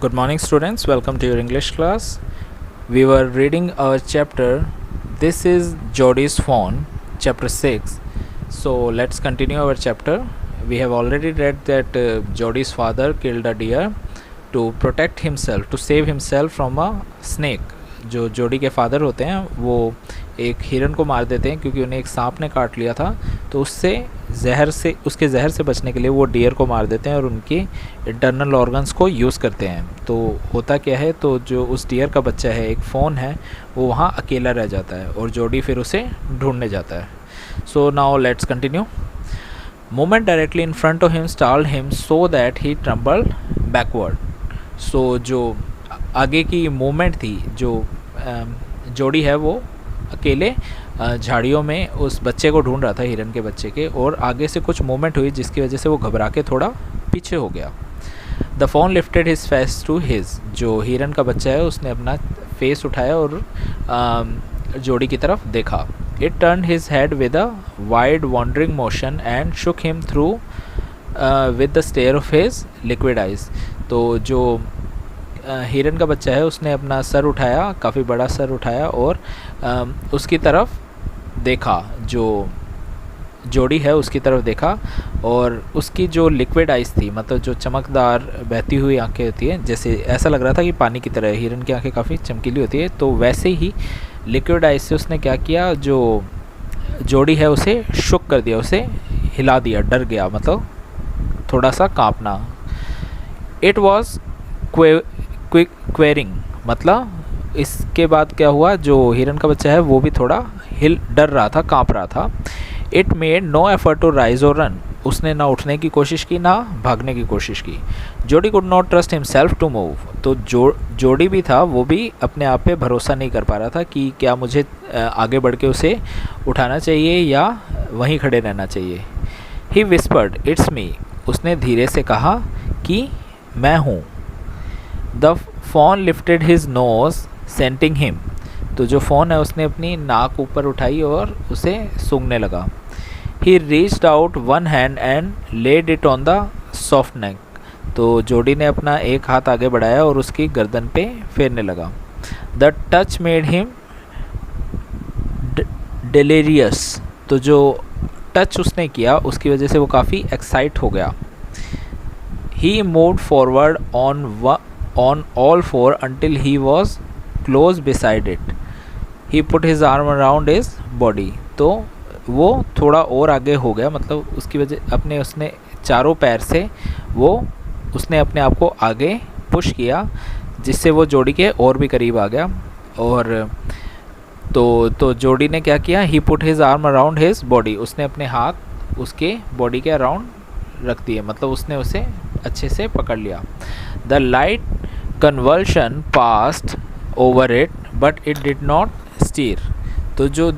Good morning, students. Welcome to your English class. We were reading our chapter. This is Jodi's phone, chapter 6. So let's continue our chapter. We have already read that Jodi's father killed a deer to protect himself, to save himself from a snake. जो जोडी के father होते हैं वो एक हिरन को मार देते हैं क्योंकि उन्हें एक सांप ने काट लिया था, तो उसके ज़हर से बचने के लिए वो डियर को मार देते हैं और उनकी इंटरनल ऑर्गन्स को यूज़ करते हैं। तो होता क्या है, तो जो उस डियर का बच्चा है, एक फ़ोन है, वो वहाँ अकेला रह जाता है और जोडी फिर उसे ढूंढने जाता है। So now let's continue. Movement directly in front of him startled him so that he tumbled backward. So जो आगे की मूवमेंट थी, जो जोडी है वो अकेले झाड़ियों में उस बच्चे को ढूंढ रहा था, हिरन के बच्चे के, और आगे से कुछ मूवमेंट हुई जिसकी वजह से वो घबरा के थोड़ा पीछे हो गया। The fawn lifted his face to his. जो हिरन का बच्चा है उसने अपना फेस उठाया और जोडी की तरफ देखा। It turned his head with a wide wondering motion and shook him through with the stare of his liquid eyes. तो जो हिरन का बच्चा है उसने अपना सर उठाया, काफ़ी बड़ा सर उठाया और उसकी तरफ देखा, जो जोडी है उसकी तरफ देखा, और उसकी जो लिक्विड आइस थी, मतलब जो चमकदार बहती हुई आंखें होती हैं, जैसे ऐसा लग रहा था कि पानी की तरह, हिरन की आंखें काफ़ी चमकीली होती है, तो वैसे ही लिक्विड आइस से उसने क्या किया, जो जोडी है उसे शुक कर दिया, उसे हिला दिया, डर गया, मतलब थोड़ा सा कांपना। इट वॉज क्वेरिंग, मतलब इसके बाद क्या हुआ, जो हिरन का बच्चा है वो भी थोड़ा डर रहा था, कांप रहा था। It made no effort to rise और रन। उसने ना उठने की कोशिश की ना भागने की कोशिश की। Jody could not trust himself to move. तो जोडी भी था, वो भी अपने आप पे भरोसा नहीं कर पा रहा था कि क्या मुझे आगे बढ़ के उसे उठाना चाहिए या वहीं खड़े रहना चाहिए। He whispered it's me. उसने धीरे से कहा कि मैं हूँ। The fawn lifted his nose scenting him. तो जो फ़ोन है उसने अपनी नाक ऊपर उठाई और उसे सूंघने लगा। He reached out one hand and laid it on the soft neck. तो जोडी ने अपना एक हाथ आगे बढ़ाया और उसकी गर्दन पे फेरने लगा। The touch made him delirious. तो जो टच उसने किया उसकी वजह से वो काफ़ी एक्साइट हो गया। He moved forward on all four until he was close beside it. He put his arm around his body. तो वो थोड़ा और आगे हो गया, मतलब उसकी वजह उसने चारों पैर से उसने अपने आप को आगे पुश किया, जिससे वो जोडी के और भी करीब आ गया। और तो जोडी ने क्या किया, he put his arm around his body. उसने अपने हाथ उसके बॉडी के अराउंड रख दिए, मतलब उसने उसे अच्छे से पकड़ लिया। The light convulsion passed over it but it did not stir. तो जो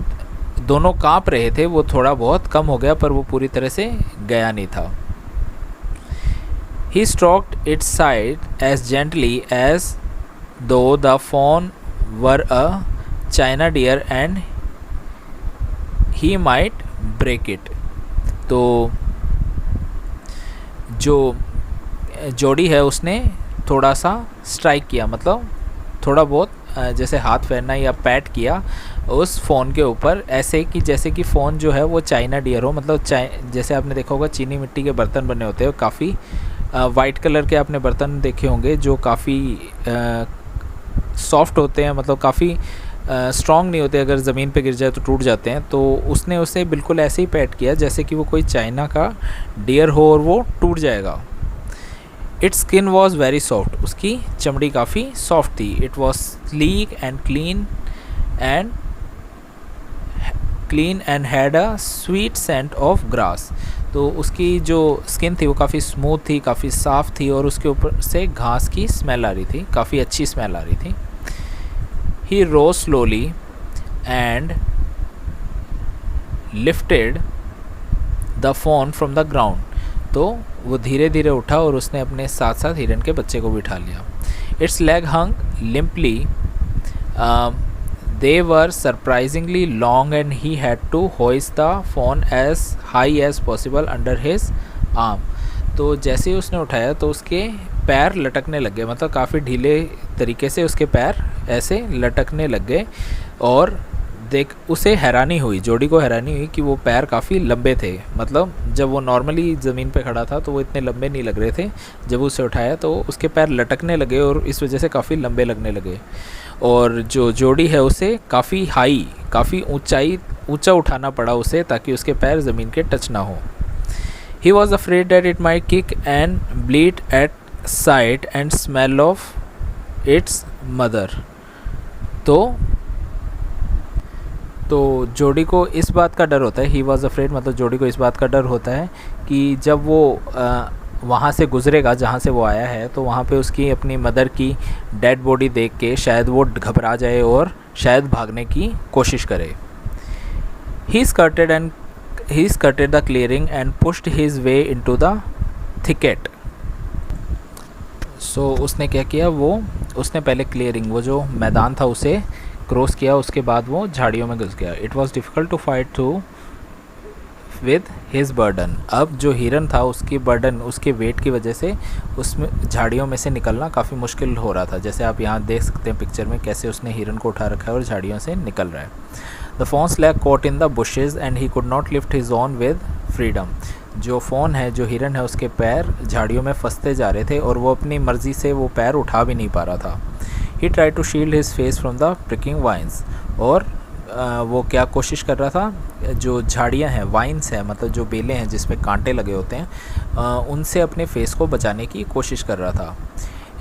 दोनों कांप रहे थे वो थोड़ा बहुत कम हो गया, पर वो पूरी तरह से गया नहीं था। He stroked its side as gently as though the fawn were a china deer and he might break it. तो जो जोडी है उसने थोड़ा सा स्ट्राइक किया, मतलब थोड़ा बहुत जैसे हाथ फेरना या पैट किया उस फ़ोन के ऊपर, ऐसे कि जैसे कि फ़ोन जो है वो चाइना डियर हो, मतलब जैसे आपने देखा होगा चीनी मिट्टी के बर्तन बने होते हैं, काफ़ी वाइट कलर के आपने बर्तन देखे होंगे जो काफ़ी सॉफ्ट होते हैं, मतलब काफ़ी स्ट्रॉन्ग नहीं होते, अगर ज़मीन पे गिर जाए तो टूट जाते हैं। तो उसने उसे बिल्कुल ऐसे ही पैट किया जैसे कि वो कोई चाइना का डियर हो और वो टूट जाएगा। Its skin was very soft. उसकी चमड़ी काफ़ी सॉफ्ट थी। It was sleek and clean and had a sweet scent of grass. तो उसकी जो स्किन थी वो काफ़ी स्मूथ थी, काफ़ी साफ़ थी, और उसके ऊपर से घास की स्मेल आ रही थी, काफ़ी अच्छी स्मेल आ रही थी। He rose slowly and lifted the fawn from the ground. तो वो धीरे धीरे उठा और उसने अपने साथ साथ हिरन के बच्चे को भी उठा लिया। Its leg hung limply, they were surprisingly long and he had to hoist the fawn as high as possible under his arm. तो जैसे ही उसने उठाया तो उसके पैर लटकने लग गए, मतलब काफ़ी ढीले तरीके से उसके पैर ऐसे लटकने लग गए। और देख उसे हैरानी हुई, जोडी को हैरानी हुई कि वो पैर काफ़ी लंबे थे। मतलब जब वो नॉर्मली ज़मीन पे खड़ा था तो वो इतने लंबे नहीं लग रहे थे, जब उसे उठाया तो उसके पैर लटकने लगे और इस वजह से काफ़ी लंबे लगने लगे। और जो जोडी है उसे काफ़ी ऊंचा उठाना पड़ा उसे, ताकि उसके पैर ज़मीन के टच ना हो। He was afraid that it might kick and bleat at sight and smell of its mother. तो जोडी को इस बात का डर होता है, ही वॉज अफ्रेड मतलब जोडी को इस बात का डर होता है कि जब वो वहाँ से गुज़रेगा जहाँ से वो आया है, तो वहाँ पे उसकी अपनी मदर की डेड बॉडी देख के शायद वो घबरा जाए और शायद भागने की कोशिश करे। He skirted the clearing and pushed his way into the thicket. So उसने क्या किया, उसने पहले क्लियरिंग, वो जो मैदान था उसे क्रॉस किया, उसके बाद वो झाड़ियों में घुस गया। It was difficult to fight through with his burden. अब जो हिरन था उसकी बर्डन, उसके वेट की वजह से उसमें झाड़ियों में से निकलना काफ़ी मुश्किल हो रहा था। जैसे आप यहाँ देख सकते हैं पिक्चर में कैसे उसने हिरन को उठा रखा है और झाड़ियों से निकल रहा है। The fawn slack caught in the bushes and he could not lift his own with freedom. जो फ़ोन है, जो हिरन है, उसके पैर झाड़ियों में फंसते जा रहे थे और वो अपनी मर्ज़ी से वो पैर उठा भी नहीं पा रहा था। He try to shield his face from the pricking vines. और वो क्या कोशिश कर रहा था, जो झाड़ियाँ हैं, वाइन्स हैं, मतलब जो बेलें हैं जिसमें कांटे लगे होते हैं, उनसे अपने फेस को बचाने की कोशिश कर रहा था।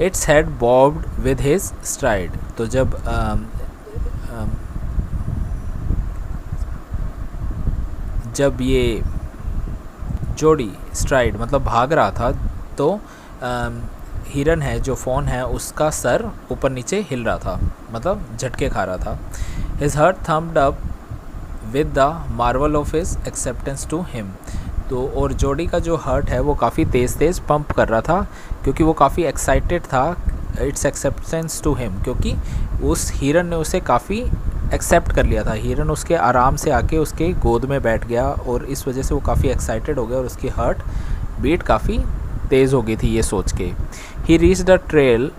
It's had barbed with his STRIDE. तो जब ये जोडी स्ट्राइड मतलब भाग रहा था, तो हिरन है, जो फ़ोन है, उसका सर ऊपर नीचे हिल रहा था, मतलब झटके खा रहा था। His heart thumped up with the marvel of his acceptance to him. तो और जोडी का जो हार्ट है वो काफ़ी तेज़ पंप कर रहा था, क्योंकि वो काफ़ी एक्साइटेड था इट्स एक्सेप्टेंस टू हिम, क्योंकि उस हिरन ने उसे काफ़ी एक्सेप्ट कर लिया था। हिरन उसके आराम से आके उसके गोद में बैठ गया और इस वजह से वो काफ़ी एक्साइटेड हो गया और उसकी हार्ट बीट काफ़ी तेज़ हो गई थी ये सोच के। He reach the trail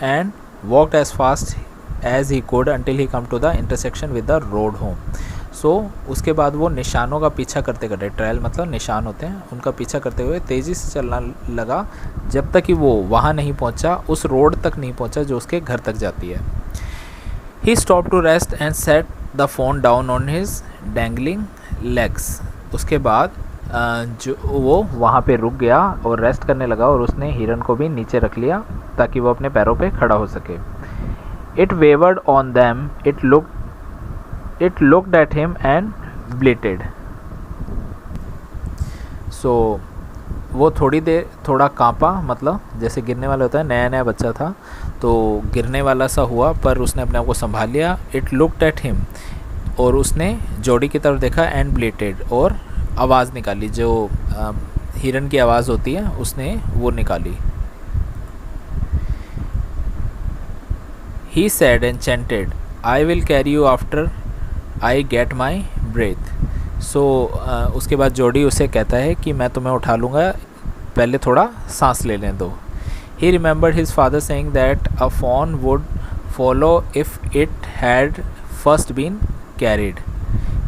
and walked as fast as he could until he come to the intersection with the road home. So उसके बाद वो निशानों का पीछा करते करते, ट्रेल मतलब निशान होते हैं, उनका पीछा करते हुए तेज़ी से चलना लगा, जब तक कि वो वहाँ नहीं पहुँचा, उस रोड तक नहीं पहुँचा जो उसके घर तक जाती है। He stopped to rest and set the phone down on his dangling legs. उसके बाद जो वो वहाँ पे रुक गया और रेस्ट करने लगा और उसने हिरन को भी नीचे रख लिया ताकि वो अपने पैरों पे खड़ा हो सके। It wavered on them. It looked at him and bleated. So वो थोड़ा कांपा, मतलब जैसे गिरने वाला होता है, नया बच्चा था तो गिरने वाला सा हुआ, पर उसने अपने आप को संभाल लिया। इट लुक्ड एट हिम, और उसने जोडी की तरफ देखा, एंड ब्लेटेड, और आवाज़ निकाली, जो हिरन की आवाज़ होती है उसने वो निकाली। He said and chanted, I will carry you after I get my breath. So उसके बाद जोडी उसे कहता है कि मैं तुम्हें उठा लूँगा, पहले थोड़ा सांस ले लें दो। He remembered his father saying that a fawn would follow if it had first been carried.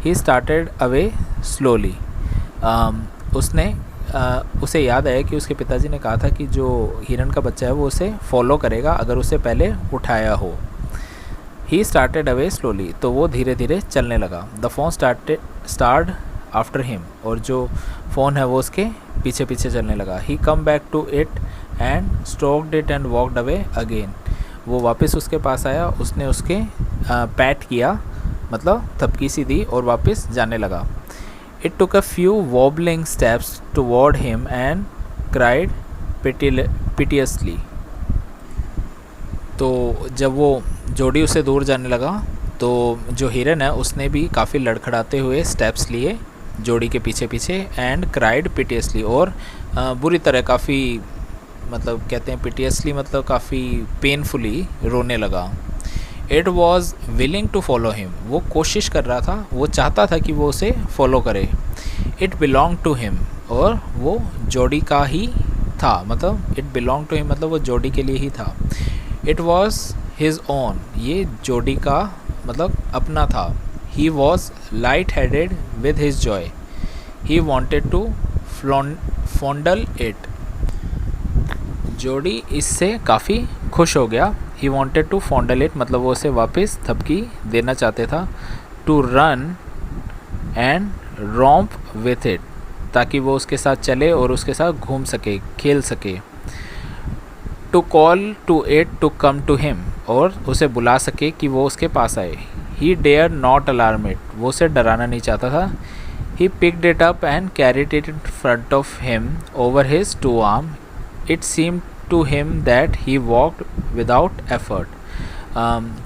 He started away slowly. उसे याद आया कि उसके पिताजी ने कहा था कि जो हिरन का बच्चा है वो उसे फॉलो करेगा अगर उसे पहले उठाया हो। He started away slowly, तो वो धीरे धीरे चलने लगा। The fawn started after him, और जो फ़ोन है वो उसके पीछे पीछे चलने लगा। He come back to it and stroked it and walked away again. वो वापस उसके पास आया, उसने उसके पैट किया, मतलब थपकी सी दी और वापस जाने लगा। It took a few wobbling steps toward him and cried piteously. तो जब वो जोडी उससे दूर जाने लगा तो जो हिरन है उसने भी काफ़ी लड़खड़ाते हुए स्टेप्स लिए जोडी के पीछे पीछे, एंड क्राइड पिटियसली, और बुरी तरह, काफ़ी, मतलब कहते हैं पिटियसली मतलब काफ़ी पेनफुली रोने लगा। It was willing to follow him, वो कोशिश कर रहा था, वो चाहता था कि वो उसे फॉलो करे। इट बिलोंग टू हिम, और वो जोडी का ही था, मतलब इट बिलोंग टू हिम मतलब वो जोडी के लिए ही था। इट वॉज हिज ओन, ये जोडी का मतलब अपना था। He was light headed with his joy, he wanted to fondle it, Jody इससे काफ़ी खुश हो गया। He wanted to fondle it मतलब वो उसे वापस थपकी देना चाहते था। To run and romp with it, ताकि वो उसके साथ चले और उसके साथ घूम सके, खेल सके। To call to it to come to him, और उसे बुला सके कि वो उसके पास आए। He dare not alarm it, वो उसे डराना नहीं चाहता था। He picked it up and carried it in front of him over his two arm, it seemed to him that he walked without effort.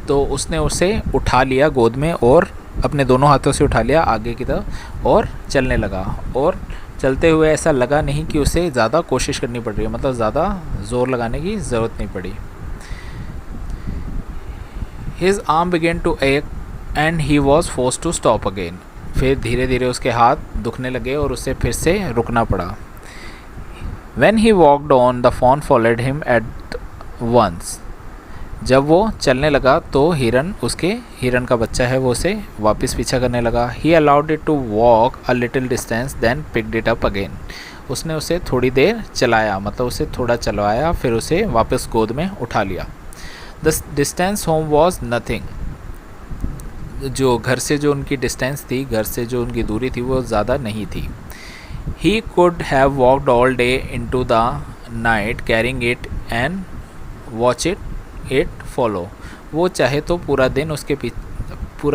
तो उसने उसे उठा लिया गोद में और अपने दोनों हाथों से उठा लिया आगे की तरफ और चलने लगा, और चलते हुए ऐसा लगा नहीं कि उसे ज़्यादा कोशिश करनी पड़ रही है, मतलब ज़्यादा ज़ोर लगाने की ज़रूरत नहीं पड़ी। His arm began to ache and he was force to stop again, फिर धीरे धीरे उसके हाथ दुखने लगे और उसे फिर से रुकना पड़ा। When he walked on, the fawn followed him at once. जब वो चलने लगा तो हिरन का बच्चा है वो उसे वापस पीछा करने लगा। He allowed it to walk a little distance, then picked it up again. उसने उसे थोड़ी देर चलाया, मतलब उसे थोड़ा चलवाया, फिर उसे वापस गोद में उठा लिया। The distance home was nothing. जो घर से जो उनकी डिस्टेंस थी, घर से जो उनकी दूरी थी वो ज़्यादा नहीं थी। He could have walked all day into the night carrying it and watch it follow. वो चाहे तो पूरा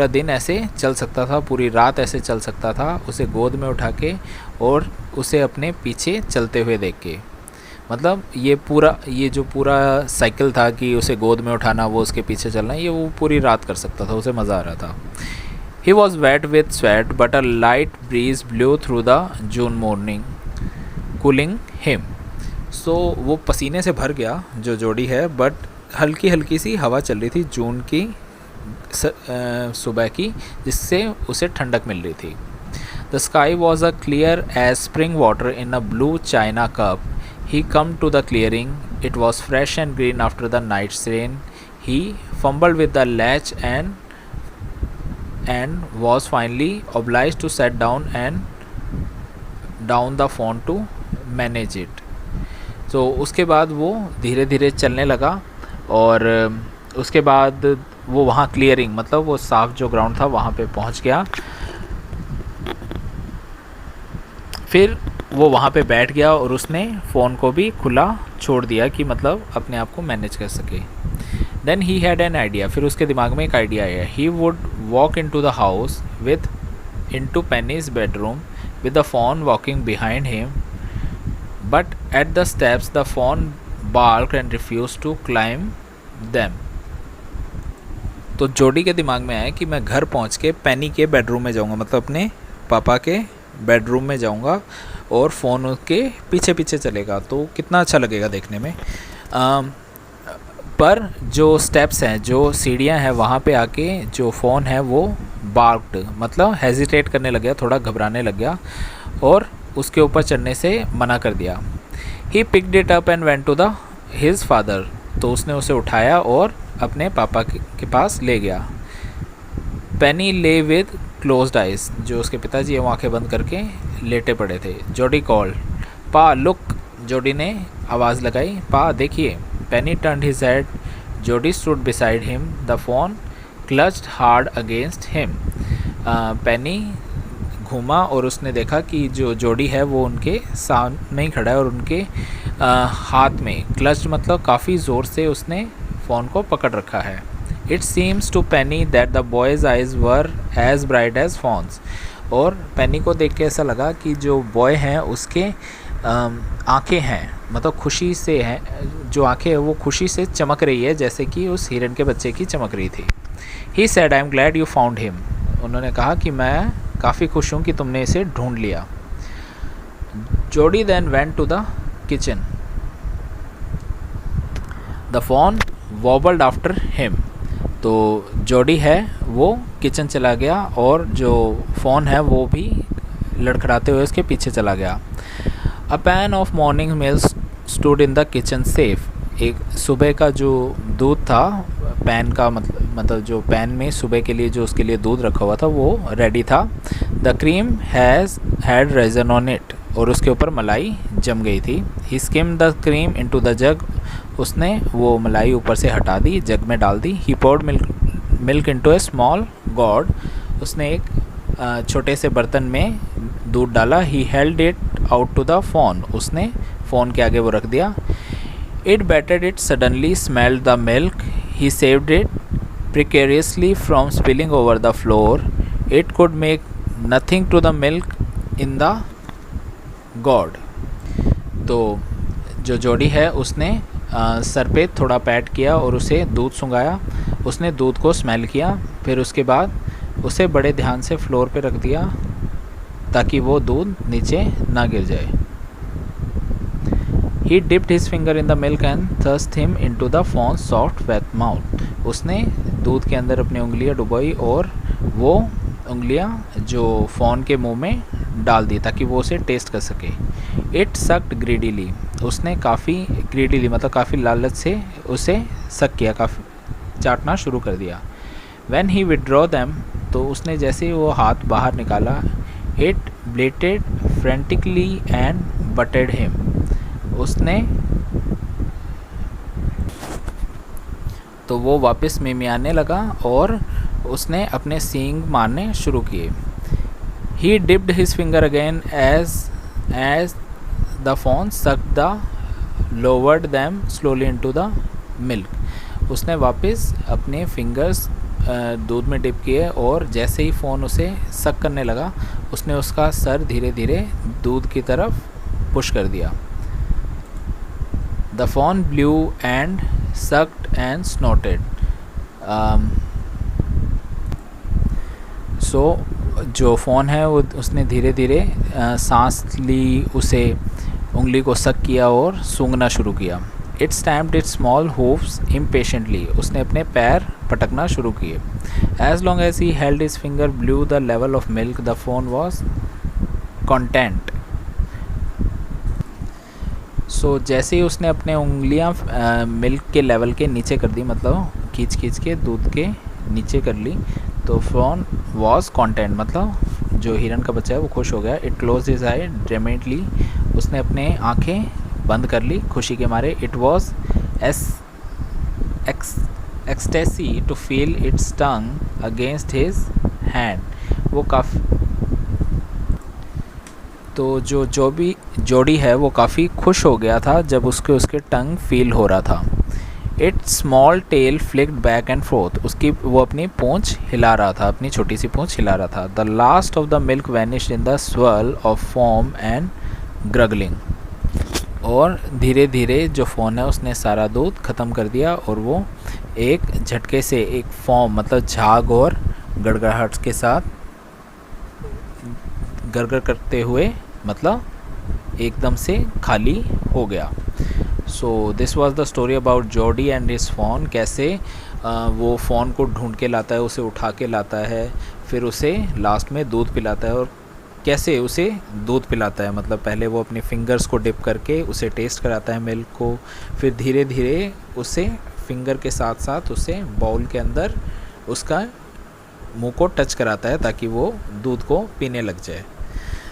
दिन ऐसे चल सकता था, पूरी रात ऐसे चल सकता था, उसे गोद में उठा के और उसे अपने पीछे चलते हुए देख के। मतलब ये जो पूरा साइकिल था कि उसे गोद में उठाना, वो उसके पीछे चलना, ये वो पूरी रात कर सकता था, उसे मज़ा आ रहा था। He was wet with sweat, but a light breeze blew through the June morning, cooling him. So वो पसीने से भर गया जो जोड़ी है, बट हल्की हल्की सी हवा चल रही थी जून की सुबह की, जिससे उसे ठंडक मिल रही थी। The sky was as clear as spring water in a blue china cup. He come to the clearing. It was fresh and green after the night's rain. He fumbled with the latch and was finally obliged to set down the phone to manage it. तो उसके बाद वो धीरे धीरे चलने लगा और उसके बाद वो वहाँ क्लियरिंग मतलब वो साफ जो ग्राउंड था वहाँ पे पहुँच गया। फिर वो वहाँ पे बैठ गया और उसने फ़ोन को भी खुला छोड़ दिया कि मतलब अपने आप को मैनेज कर सके। Then he had an idea, फिर उसके दिमाग में एक आइडिया आया। He would walk into the house with into Penny's bedroom with the fawn walking behind him, but at the steps the fawn barked and refuse to climb them. तो Jody के दिमाग में आया कि मैं घर पहुंच के पेनी के बेडरूम में जाऊंगा, मतलब अपने पापा के बेडरूम में जाऊंगा और फ़ोन उसके पीछे पीछे चलेगा, तो कितना अच्छा लगेगा देखने में। पर जो स्टेप्स हैं, जो सीढ़ियाँ हैं, वहाँ पे आके जो फ़ोन है वो बार्क्ड मतलब हेजिटेट करने लग गया, थोड़ा घबराने लग गया और उसके ऊपर चढ़ने से मना कर दिया। He picked it up and went to the his father, तो उसने उसे उठाया और अपने पापा के पास ले गया। पेनी ले विद क्लोज्ड आइज, जो उसके पिताजी है वो आंखें बंद करके लेटे पड़े थे। जोडी कॉल्ड, पा लुक, जोडी ने आवाज़ लगाई, पा देखिए। Penny turned his head, Jody stood beside him, the fawn clutched hard against him. Penny घूमा और उसने देखा कि जो जोडी है वो उनके सामने ही खड़ा है और उनके हाथ में क्लच मतलब काफ़ी ज़ोर से उसने फ़ोन को पकड़ रखा है। It seems to Penny that the boy's eyes were as bright as fawns, और पेनी को देख के ऐसा लगा कि जो बॉय हैं उसके आंखें हैं, मतलब खुशी से हैं, जो आंखें हैं वो खुशी से चमक रही है जैसे कि उस हिरन के बच्चे की चमक रही थी। He said, I am glad you found him, उन्होंने कहा कि मैं काफ़ी खुश हूँ कि तुमने इसे ढूंढ लिया। Jody then went to the kitchen, the fawn wobbled after him, तो जोडी है वो किचन चला गया और जो फ़ोन है वो भी लड़खड़ाते हुए उसके पीछे चला गया। A pan of morning milk stood in the kitchen safe. एक सुबह का जो दूध था, पैन का मतलब जो पैन में सुबह के लिए जो उसके लिए दूध रखा हुआ था वो रेडी था। The cream had risen on it, और उसके ऊपर मलाई जम गई थी। He skim the cream into the jug, उसने वो मलाई ऊपर से हटा दी, जग में डाल दी। He poured milk into a small gourd, उसने एक छोटे से बर्तन में दूध डाला। He held it out to the fawn, उसने फ़ोन के आगे वो रख दिया। It butted it suddenly smelled the milk, he saved it precariously from spilling over the floor. It could make nothing to the milk in the gourd. तो जो जोड़ी है उसने सर पे थोड़ा पैट किया और उसे दूध सुंघाया। उसने दूध को स्मेल किया, फिर उसके बाद उसे बड़े ध्यान से फ्लोर पे रख दिया ताकि वो दूध नीचे ना गिर जाए। He dipped his finger in the milk and thrust him into the fawn's soft wet mouth. उसने दूध के अंदर अपनी उंगलियां डुबोई और वो उंगलियां जो फॉन के मुंह में डाल दी ताकि वो उसे टेस्ट कर सके। It sucked greedily. उसने काफ़ी greedily मतलब काफ़ी लालच से उसे सक किया, काफ़ी चाटना शुरू कर दिया। When he withdrew them, तो उसने जैसे ही वो हाथ बाहर निकाला, it bleated frantically and butted him. उसने तो वो वापस मिमियाने लगा और उसने अपने सींग मारने शुरू किए। He dipped his finger again as the fawn sucked the lowered them slowly into the milk. उसने वापस अपने फिंगर्स दूध में डिप किए और जैसे ही फ़ोन उसे सक करने लगा उसने उसका सर धीरे धीरे दूध की तरफ पुश कर दिया। The fawn blew and sucked and snorted. So जो फ़ोन है वो उसने धीरे धीरे सांस ली, उसे उंगली को सक किया और सूंघना शुरू किया। It stamped its small hoofs impatiently. उसने अपने पैर पटकना शुरू किए। As long as he held his finger below the level of milk, the fawn was content. सो जैसे ही उसने अपने उंगलियां मिल्क के लेवल के नीचे कर दी, मतलब खींच के दूध के नीचे कर ली, तो फॉन वॉज कॉन्टेंट मतलब जो हिरन का बच्चा है वो खुश हो गया। It close his eye dramatically, उसने अपने आँखें बंद कर ली खुशी के मारे। It was ecstasy to feel its tongue against his hand. वो काफ़ी तो जो भी जोड़ी है वो काफ़ी खुश हो गया था जब उसके टंग फील हो रहा था। It small tell flicked back and fourth, वो अपनी पूंछ हिला रहा था, अपनी छोटी सी पूंछ हिला रहा था। The last of the milk vanished in the swirl of foam and gurgling, और धीरे धीरे जो फोन है उसने सारा दूध ख़त्म कर दिया और वो एक झटके से एक फॉर्म मतलब झाग और गड़गड़ाहट के साथ गड़गड़ करते हुए मतलब एकदम से खाली हो गया। So this was the story about Jody and his fawn. कैसे वो फ़ोन को ढूंढ के लाता है, उसे उठा के लाता है, फिर उसे लास्ट में दूध पिलाता है, और कैसे उसे दूध पिलाता है मतलब पहले वो अपने फिंगर्स को डिप करके उसे टेस्ट कराता है मिल्क को, फिर धीरे धीरे उसे फिंगर के साथ साथ उसे बाउल के अंदर उसका मुंह को टच कराता है ताकि वो दूध को पीने लग जाए।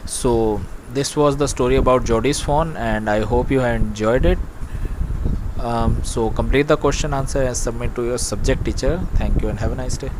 So this was the story about Jodi's fawn and I hope you have enjoyed it. So complete the question answer and submit to your subject teacher. Thank you and have a nice day.